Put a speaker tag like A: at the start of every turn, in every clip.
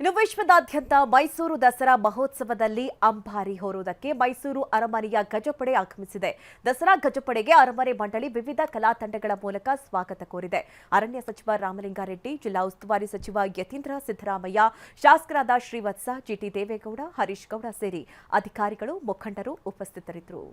A: ಇನ್ನು ವಿಶ್ವದಾದ್ಯಂತ ಮೈಸೂರು ದಸರಾ ಮಹೋತ್ಸವದಲ್ಲಿ ಅಂಬಾರಿ ಹೊರುವುದಕ್ಕೆ ಮೈಸೂರು ಅರಮನೆಯ ಗಜಪಡೆ ಆಗಮಿಸಿದೆ. ದಸರಾ ಗಜಪಡೆಗೆ ಅರಮನೆ ಮಂಡಳಿ ವಿವಿಧ ಕಲಾ ತಂಡಗಳ ಮೂಲಕ ಸ್ವಾಗತ ಕೋರಿದೆ. ಅರಣ್ಯ ಸಚಿವ ರಾಮಲಿಂಗಾರೆಡ್ಡಿ, ಜಿಲ್ಲಾ ಉಸ್ತುವಾರಿ ಸಚಿವ ಯತೀಂದ್ರ ಸಿದ್ದರಾಮಯ್ಯ, ಶಾಸಕರಾದ ಶ್ರೀವತ್ಸ, ಜಿಟಿ ದೇವೇಗೌಡ, ಹರೀಶ್ ಗೌಡ ಸೇರಿ ಅಧಿಕಾರಿಗಳು, ಮುಖಂಡರು ಉಪಸ್ಥಿತರಿದ್ದರು.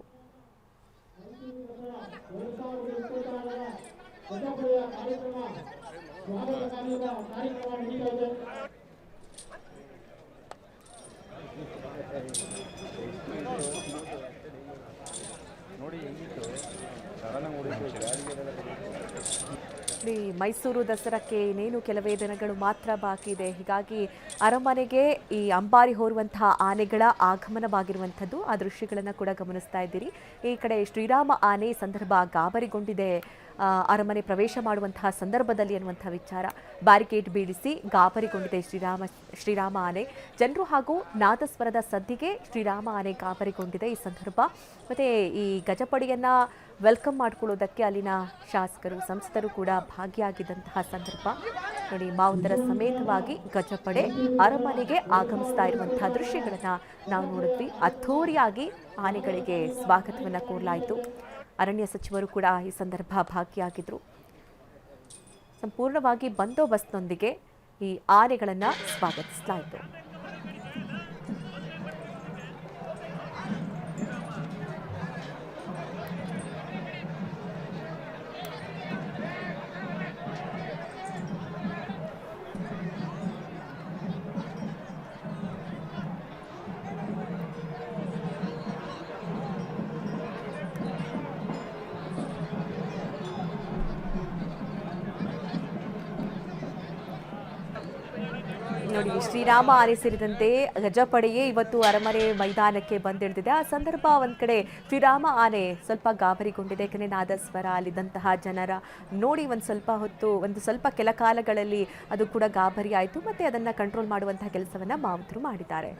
A: ಮೈಸೂರು ದಸರಾಕ್ಕೆ ಇನ್ನೇನು ಕೆಲವೇ ದಿನಗಳು ಮಾತ್ರ ಬಾಕಿ ಇದೆ. ಹೀಗಾಗಿ ಅರಮನೆಗೆ ಈ ಅಂಬಾರಿ ಹೊರುವಂತಹ ಆನೆಗಳ ಆಗಮನವಾಗಿರುವಂಥದ್ದು ಆ ದೃಶ್ಯಗಳನ್ನು ಕೂಡ ಗಮನಿಸ್ತಾ ಇದ್ದೀರಿ. ಈ ಕಡೆ ಶ್ರೀರಾಮ ಆನೆ ಸಂದರ್ಭ ಗಾಬರಿಗೊಂಡಿದೆ. ಅರಮನೆ ಪ್ರವೇಶ ಮಾಡುವಂತಹ ಸಂದರ್ಭದಲ್ಲಿ ಅನ್ನುವಂಥ ವಿಚಾರ, ಬ್ಯಾರಿಕೇಡ್ ಬೀಳಿಸಿ ಗಾಬರಿಗೊಂಡಿದೆ ಶ್ರೀರಾಮ ಆನೆ. ಜನರು ಹಾಗೂ ನಾದಸ್ವರದ ಸದ್ದಿಗೆ ಶ್ರೀರಾಮ ಆನೆ ಗಾಬರಿಗೊಂಡಿದೆ ಈ ಸಂದರ್ಭ. ಮತ್ತೆ ಈ ಗಜಪಡೆಯನ್ನ ವೆಲ್ಕಮ್ ಮಾಡಿಕೊಳ್ಳೋದಕ್ಕೆ ಅಲ್ಲಿನ ಶಾಸಕರು, ಸಂಸದರು ಕೂಡ ಭಾಗಿಯಾಗಿದ್ದಂತಹ ಸಂದರ್ಭ ನೋಡಿ. ಮಾವುತರ ಸಮೇತವಾಗಿ ಗಜಪಡೆ ಅರಮನೆಗೆ ಆಗಮಿಸ್ತಾ ಇರುವಂತಹ ದೃಶ್ಯಗಳನ್ನ ನಾವು ನೋಡಿದ್ವಿ. ಅದ್ಧೂರಿಯಾಗಿ ಆನೆಗಳಿಗೆ ಸ್ವಾಗತವನ್ನ ಕೋರಲಾಯಿತು. ಅರಣ್ಯ ಸಚಿವರು ಕೂಡ ಈ ಸಂದರ್ಭ ಭಾಗಿಯಾಗಿದ್ರು. ಸಂಪೂರ್ಣವಾಗಿ ಬಂದೋಬಸ್ತ್ನೊಂದಿಗೆ ಈ ಆನೆಗಳನ್ನ ಸ್ವಾಗತಿಸಲಾಯಿತು. ನೋಡಿ, ಶ್ರೀರಾಮ ಆನೆ ಸೇರಿದಂತೆ ಗಜಪಡೆಯೇ ಇವತ್ತು ಅರಮನೆ ಮೈದಾನಕ್ಕೆ ಬಂದಿಳಿದಿದೆ. ಆ ಸಂದರ್ಭ ಒಂದ್ ಕಡೆ ಶ್ರೀರಾಮ ಆನೆ ಸ್ವಲ್ಪ ಗಾಬರಿಗೊಂಡಿದೆ. ಯಾಕಂದ್ರೆ ನಾದಸ್ವರ, ಅಲ್ಲಿದ್ದಂತಹ ಜನರ ನೋಡಿ ಒಂದು ಸ್ವಲ್ಪ ಕೆಲ ಕಾಲಗಳಲ್ಲಿ ಅದು ಕೂಡ ಗಾಬರಿ ಆಯಿತು. ಮತ್ತೆ ಅದನ್ನ ಕಂಟ್ರೋಲ್ ಮಾಡುವಂತಹ ಕೆಲಸವನ್ನ ಮಾವುತರು ಮಾಡಿದ್ದಾರೆ.